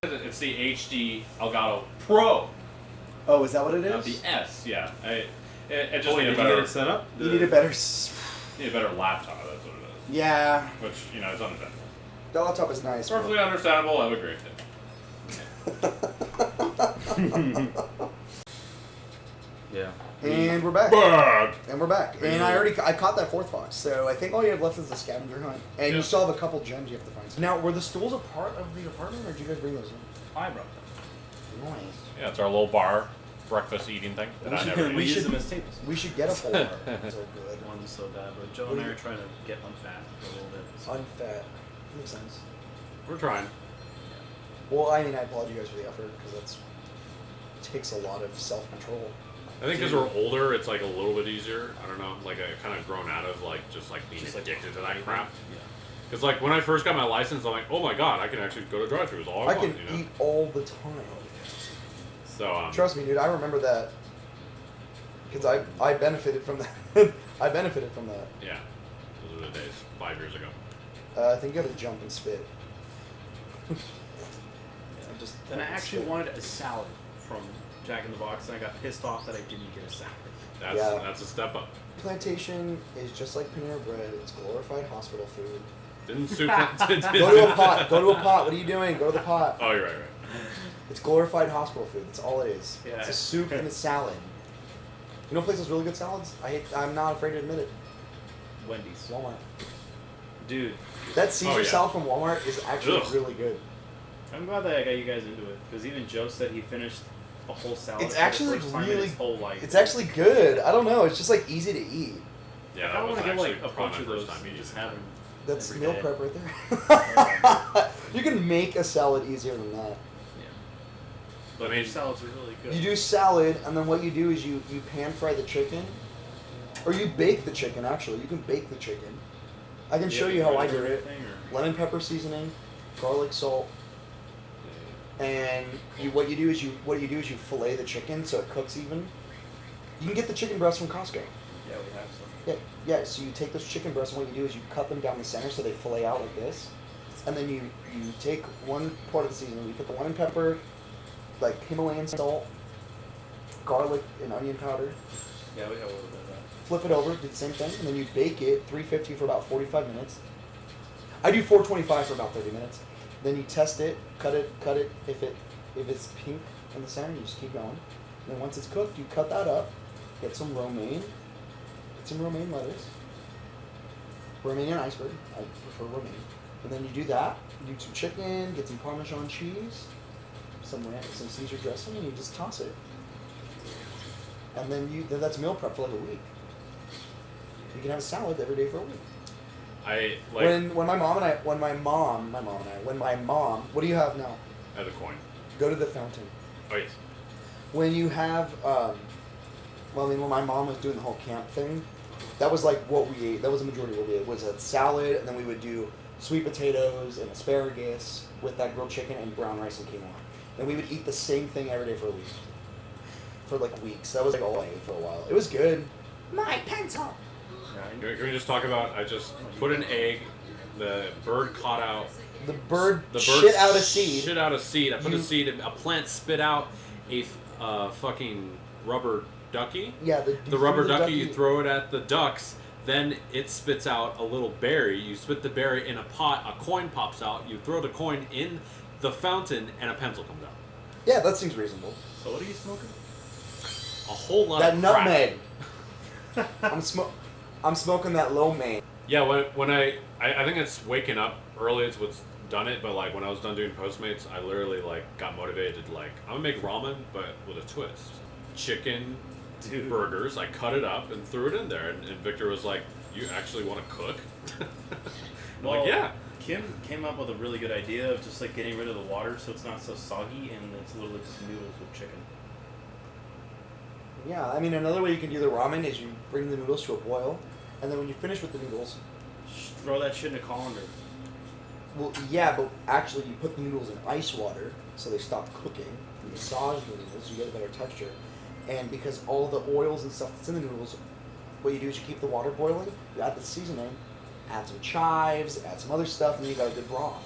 It's the HD Elgato Pro. Oh, is that what it is? The S, yeah. It just need need to get it set up? You need a better... Need a better laptop, that's what it is. Yeah. Which, is understandable. The laptop is nice. Perfectly understandable, I would agree with Yeah. And we're back. Bad. And we're back. And I caught that fourth fox, so I think all you have left is the scavenger hunt. And you still have a couple gems you have to find. Now, were the stools a part of the apartment, or did you guys bring those in? I brought them. Nice. Yeah, it's our little bar, breakfast eating thing that I never We use. use them as tables. We should get a full bar. So good. One's so bad, but Joe and I are trying to get unfat for a little bit. So. Unfat. Makes sense. We're trying. Well, I mean, I applaud you guys for the effort, because that's takes a lot of self-control. I think because we're older, it's like a little bit easier. I don't know. Like, I kind of grown out of like just being addicted to that crap. Yeah. Because like when I first got my license, I'm like, oh my god, I can actually go to drive-thrus all I want. I can eat all the time. So trust me, dude. I remember that because I benefited from that. I benefited from that. Yeah, those were the days 5 years ago. I think you got to jump and spit. Then I actually wanted a salad from Jack in the Box, and I got pissed off that I didn't get a salad. That's a step up. Plantation is just like Panera Bread. It's glorified hospital food. Didn't soup? Go to a pot. Go to a pot. What are you doing? Go to the pot. Oh, you're right. It's glorified hospital food. That's all it is. Yeah. It's a soup and a salad. You know a place that's really good salads? I'm not afraid to admit it. Wendy's. Walmart. Dude. That Caesar salad from Walmart is actually really good. I'm glad that I got you guys into it, because even Joe said he finished a whole salad. It's actually for the first time in his whole life. It's actually good. I don't know. It's just easy to eat. Yeah, I that was want to get actually a bunch of those time and eating just have them. That's every meal day. prep right there. You can make a salad easier than that. Yeah. But I mean, salads are really good. You do salad, and then what you do is you pan fry the chicken, or you bake the chicken. Actually, you can bake the chicken. I can show you how I do it. Lemon pepper seasoning, garlic salt, and what you do is you fillet the chicken so it cooks even. You can get the chicken breasts from Costco. Yeah, we have some. Yeah. So you take those chicken breasts, and what you do is you cut them down the center so they fillet out like this, and then you take one part of the seasoning. You put the lemon pepper, like Himalayan salt, garlic, and onion powder. Yeah, we have a little bit of that. Flip it over, do the same thing, and then you bake it 350 for about 45 minutes. I do 425 for about 30 minutes. Then you test it, cut it. If it's pink in the center, you just keep going. Then once it's cooked, you cut that up. Get some romaine. Get some romaine lettuce. Romaine and iceberg. I prefer romaine. And then you do that. You do some chicken. Get some Parmesan cheese. Some Caesar dressing, and you just toss it. And then that's meal prep for like a week. You can have a salad every day for a week. When my mom, what do you have now? I have a coin. Go to the fountain. Oh yes. When you have, when my mom was doing the whole camp thing, that was like what we ate. That was the majority of what we ate. Was a salad, and then we would do sweet potatoes and asparagus with that grilled chicken and brown rice and quinoa. And we would eat the same thing every day for a week. For like weeks. That was like all I ate for a while. It was good. My pencil! Can we just talk about, I just put an egg, the bird caught out. The bird shit out a seed. Shit out a seed. I put a seed, a plant spit out a fucking rubber ducky. Yeah, the rubber ducky, you throw it at the ducks, then it spits out a little berry. You spit the berry in a pot, a coin pops out, you throw the coin in the fountain, and a pencil comes out. Yeah, that seems reasonable. So what are you smoking? A whole lot that of nutmeg. I'm smoking that lo mein. Yeah, when I think it's waking up early is what's done it, but like when I was done doing Postmates, I literally like got motivated to like, I'm gonna make ramen, but with a twist. Chicken burgers, I cut it up and threw it in there, and Victor was like, you actually want to cook? I'm like, yeah. Kim came up with a really good idea of just like getting rid of the water so it's not so soggy, and it's literally just noodles with chicken. Yeah, I mean, another way you can do the ramen is you bring the noodles to a boil, and then when you finish with the noodles, throw that shit in a colander. Well, yeah, but actually you put the noodles in ice water so they stop cooking. You massage the noodles, you get a better texture. And because all the oils and stuff that's in the noodles, what you do is you keep the water boiling, you add the seasoning, add some chives, add some other stuff, and then you got a good broth.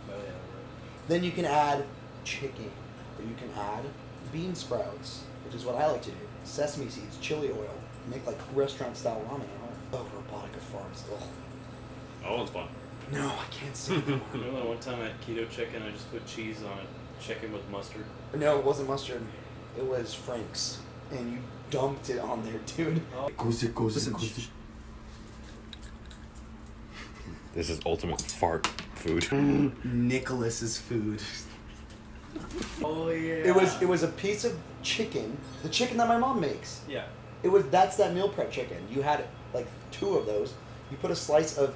Oh, yeah, right. Then you can add chicken, or you can add bean sprouts, which is what I like to do. Sesame seeds, chili oil, make like restaurant style ramen at home. Oh, robotic of farms. Ugh. Oh, that one's fun. No, I can't stand that one. Remember one time I had keto chicken, I just put cheese on it, chicken with mustard. No, it wasn't mustard. It was Frank's, and you dumped it on there, dude. Listen, This is ultimate fart food. Nicholas's food. Oh yeah. It was a piece of chicken, the chicken that my mom makes. Yeah. That's that meal prep chicken. You had like 2 of those. You put a slice of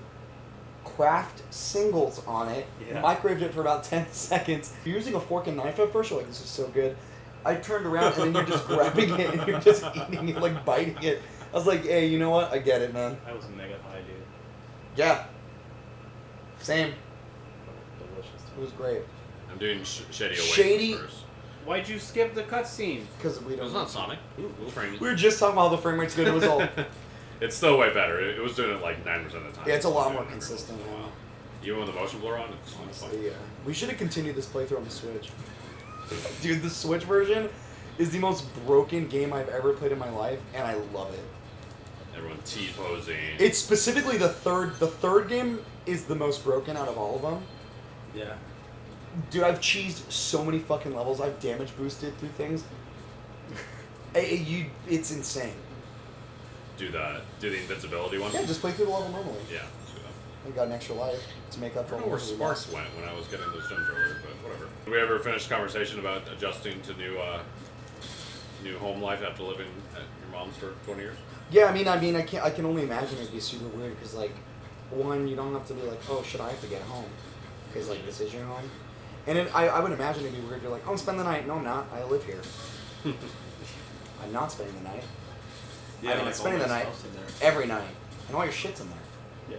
Kraft singles on it. Yeah. Microwaved it for about 10 seconds. You're using a fork and knife at first. You're like, this is so good. I turned around and then you're just grabbing it and you're just eating it, like biting it. I was like, hey, you know what? I get it, man. I was mega high, dude. Yeah. Same. Delicious. It was great. I'm doing Shady Away Shady- first. Why'd you skip the cutscene? Because we It don't. was not Sonic. Little frame. We were just talking about how the frame rate's good. It was all. It's still way better. It was doing it like 9% of the time. Yeah, it's a lot Doing more it every consistent once in a now. while. Even with the motion blur on, it's fun. Honestly, yeah. We should have continued this playthrough on the Switch. Dude, the Switch version is the most broken game I've ever played in my life, and I love it. Everyone T-posing. It's specifically the third. The third game is the most broken out of all of them. Yeah. Dude, I've cheesed so many fucking levels. I've damage boosted through things. It's insane. Do the invincibility one. Yeah, just play through the level normally. Yeah. let's do that. I got an extra life to make up I for don't know where what we lost. Sparks went when I was getting those gems earlier, but whatever. Did we ever finish the conversation about adjusting to new home life after living at your mom's for 20 years? Yeah, I mean, I can only imagine it'd be super weird because, like, one, you don't have to be like, oh, should I have to get home? Because, like, this is your home. And I would imagine it'd be weird. You're like, oh, I'm spending the night. No, I'm not. I live here. I'm not spending the night. Yeah, I'm like spending all the my night stuff's in there. every night. And all your shit's in there. Yeah.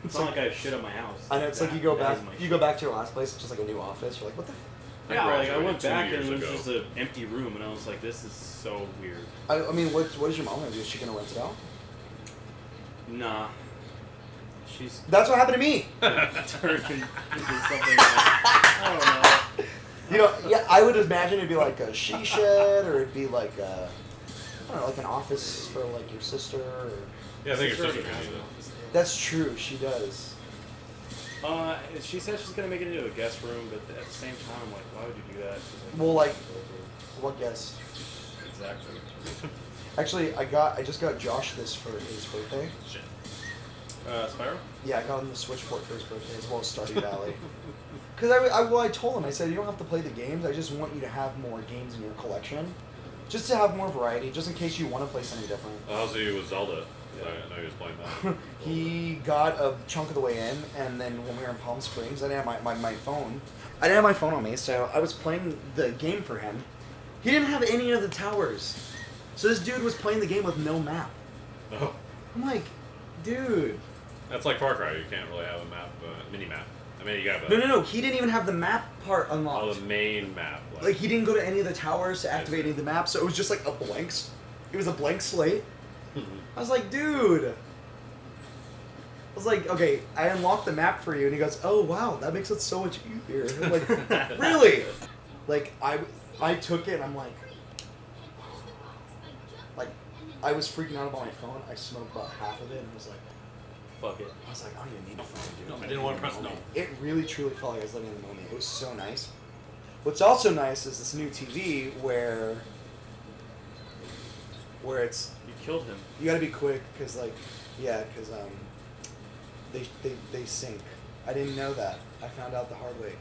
It's not like I have shit at my house. I know, it's like That- you go that back is my you shit. go back to your last place, it's just like a new office. You're like, what the Yeah, like I graduated went 2 back and years it was ago. just an empty room, and I was like, "This is so weird." I mean, what is your mom gonna do? Is she gonna rent it out? Nah, she's That's what happened to me. turned into something. I don't know. You know, yeah, I would imagine it'd be like a she shed, or it'd be like a, I don't know, like an office for like your sister. Or... Yeah, I think your Sister sister's already gonna has need an it. office there. That's true. She does. She said she's gonna make it into a guest room, but at the same time, I'm like, why would you do that? She's Well, like, what guess? exactly. Actually, I just got Josh this for his birthday. Shit. Spyro? Yeah, I got him the Switch port for his birthday as well as Stardew Valley. Because I told him, I said, you don't have to play the games. I just want you to have more games in your collection, just to have more variety, just in case you want to play something different. How's he with Zelda? I know he was playing that. He got a chunk of the way in, and then when we were in Palm Springs, I didn't have my phone. I didn't have my phone on me, so I was playing the game for him. He didn't have any of the towers. So this dude was playing the game with no map. Oh. I'm like, dude. That's like Far Cry. You can't really have a map, mini map. I mean, you got No. He didn't even have the map part Oh, unlocked. the main map. Like, he didn't go to any of the towers to activate any of the maps, so it was just like a blank. It was a blank slate. I was like, dude. I was like, okay, I unlocked the map for you, and he goes, oh wow, that makes it so much easier. I'm like, really? Like, I took it, and I'm like, I was freaking out about my phone. I smoked about half of it, and was like, Fuck it. I was like, I don't even need a phone, dude. No, I didn't want to press no. It really, truly felt like I was living in the moment. It was so nice. What's also nice is this new TV where it's You killed him. you gotta be quick because they sync. I didn't know that. I found out the hard way.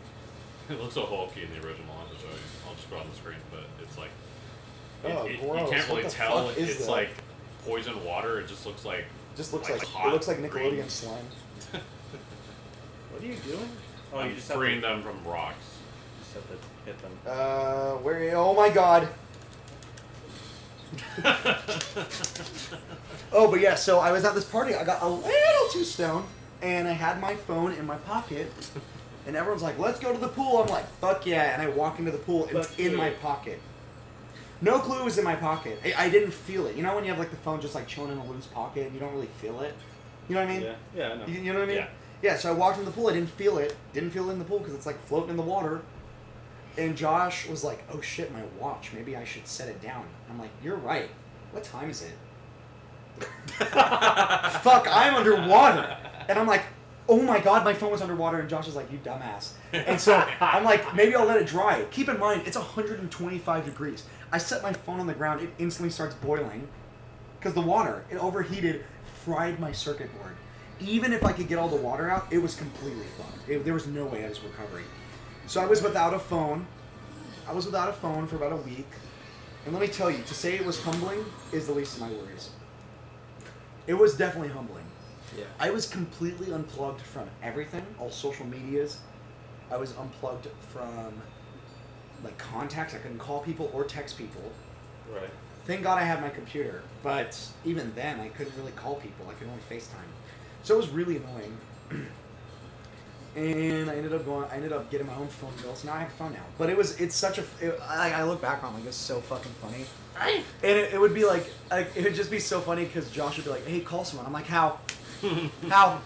It looks so bulky in the original. I'll have to show you. I'll just put it on the screen, but it's like Oh, you gross. can't What really the tell. fuck is It's that? like poison water. It just looks like hot it looks like green. Nickelodeon slime. What are you doing? Oh, I'm you just have freeing to, them from rocks. just have to hit them. Where? Oh my god. Oh, but yeah. So I was at this party. I got a little too stoned, and I had my phone in my pocket. And everyone's like, "Let's go to the pool." I'm like, "Fuck yeah!" And I walk into the pool, and it's Fuck in yeah. my pocket. No clue it was in my pocket. I didn't feel it. You know when you have like the phone just like chilling in a loose pocket, and you don't really feel it. You know what I mean? Yeah, I know. You know what I mean? Yeah. Yeah. So I walked in the pool. I didn't feel it. Didn't feel it in the pool because it's like floating in the water. And Josh was like, "Oh shit, my watch. Maybe I should set it down." I'm like, "You're right. What time is it?" Fuck, I'm underwater. And I'm like, "Oh my god, my phone was underwater." And Josh is like, "You dumbass." And so I'm like, "Maybe I'll let it dry." Keep in mind, it's 125 degrees. I set my phone on the ground. It instantly starts boiling because the water, it overheated, fried my circuit board. Even if I could get all the water out, it was completely fucked. There was no way I was recovering. So I was without a phone. I was without a phone for about a week. And let me tell you, to say it was humbling is the least of my worries. It was definitely humbling. Yeah. I was completely unplugged from everything, all social medias. I was unplugged from like contacts. I couldn't call people or text people. Right. Thank God I had my computer, but even then I couldn't really call people. I could only FaceTime. So it was really annoying. And I ended up getting my own phone bill. So now I have a phone now. But I look back on it, like, it's so fucking funny. And it would be like, it would just be so funny because Josh would be like, "Hey, call someone." I'm like, "How? How?"